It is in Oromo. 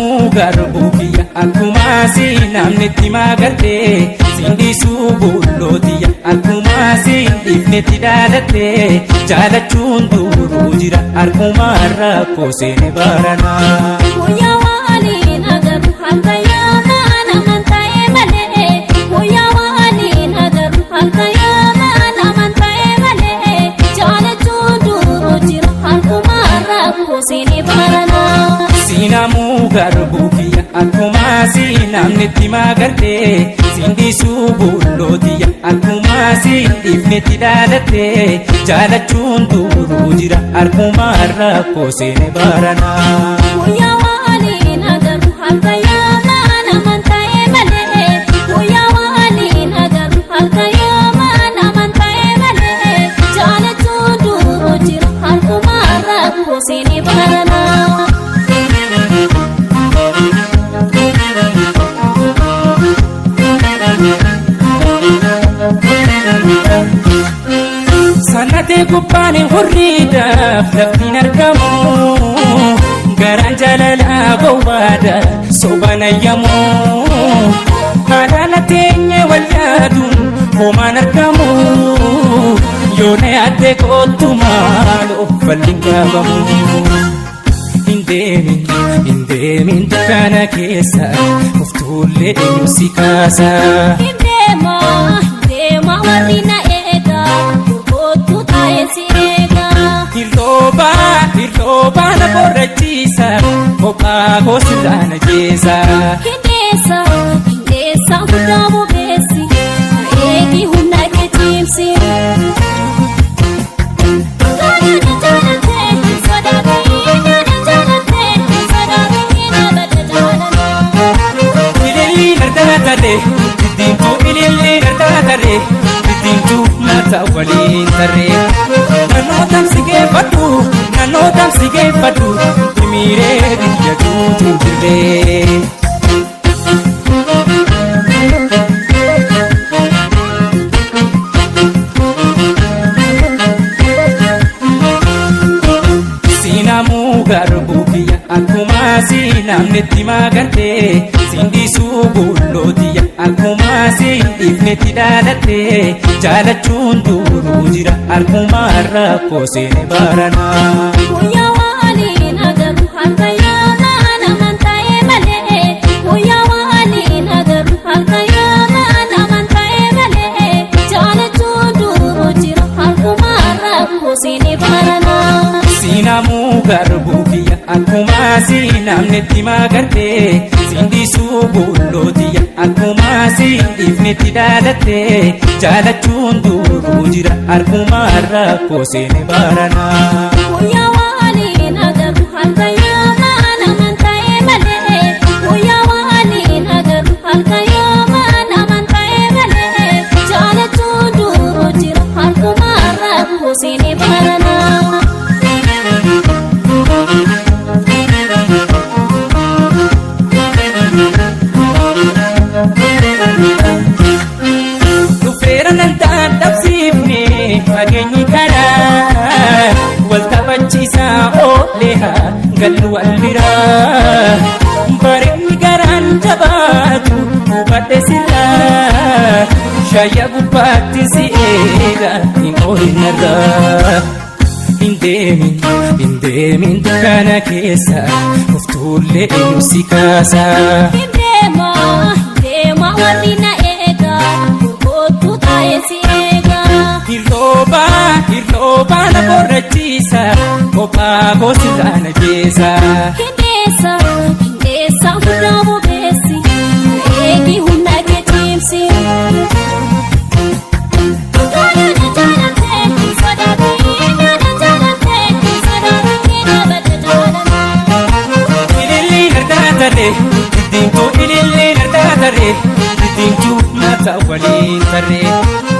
Sinamuu garbuu biyya akkuma sinamnetti magarte sindisuu bullootiya akkuma sindifnetti dhaalatte jaalachuun duruu jira harkuma rakkoo seene barana. Guyyaa waliin agarru harka yookaan amanta'ee malee guyyaa waliin agarru harka yookaan amanta'ee malee jaalachuun duruu jira harkuma rakkoo seene barana. Sinamuu garbuu biyya akkuma sinamnetti magarte sindisuu bullootiya akkuma sindifnetti dhaalatte jaalachuun duruu jira harkuma rakkoo seene barana. Guyyaa waliin agarru harka yookaan amanta'ee malee guyyaa waliin agarru harka yookaan amanta'ee malee jaalachuun duruu jira harkuma rakkoo seene barana. Sanatee gubbaani hurriidhaaf laftiin argamu garaan jaalalaa gowwaadha sobanayyamu haadhaan teenye wal yaaduun homaan argamu yoona yaadde kootu maal of bal'in qabamu. Hin deemin dukkana keessa of tuullee eenyu si kaasa. Hin deema warri na eega kootu taa'ee si eega. Hirroobaa na borrachiisa kophaa goosirraa na jeesa. Hindeessa hundaa bobeessi eegi humna kee cimsi. Didiintuu ilillee gargaaree didiintuu mata waliin tarree naannoo tamsi geeffadhu himiiree biyya tuutiin dirree. Sinamuu garbuu biyya akkuma sinamnetti magarte sindisuu bullootiya akkuma sindifnetti dhaalatte jaalachuun duruu jira harkuma rakkoo seene barana. Guyyaa waliin agarru harka yookaan amanta'ee malee guyyaa waliin agarru harka yookaan amanta'ee malee jaalachuun duruu jira harkuma rakkoo seene barana. Sinamuu garbuu biyya akkuma sinamnetti magarte sindisuu bullootiya akkuma sindifnetti dhaalatte jaalachuun duruu jira harkuma rakkoo seene barana. Guyyaa waliin agarru harka yookaan amanta'ee malee guyyaa waliin agarru harka yookaan amanta'ee malee jaalachuun duruu jira harkuma rakkoo seene barana. Dhufeera nan dadhabsiifne fageenyi karaa wal taphachiisaa ooleha gallu wal biraa bareedni garaan jabaatu hubadhe sirraa shayya gubbaatti si eega hin oolinarraa. Hin deemin dukkana keessa of tuullee eenyu si kaasa. Hin deema warri na eega kootu taa'ee si eega. Hirroobaa na borrachiisa kophaa goosirraa na jeesa. Hindeessa hundaa bobeessi eegi humna kee cimsi. Didiintuu ilillee gargaaree didiintuu mata waliin tarree.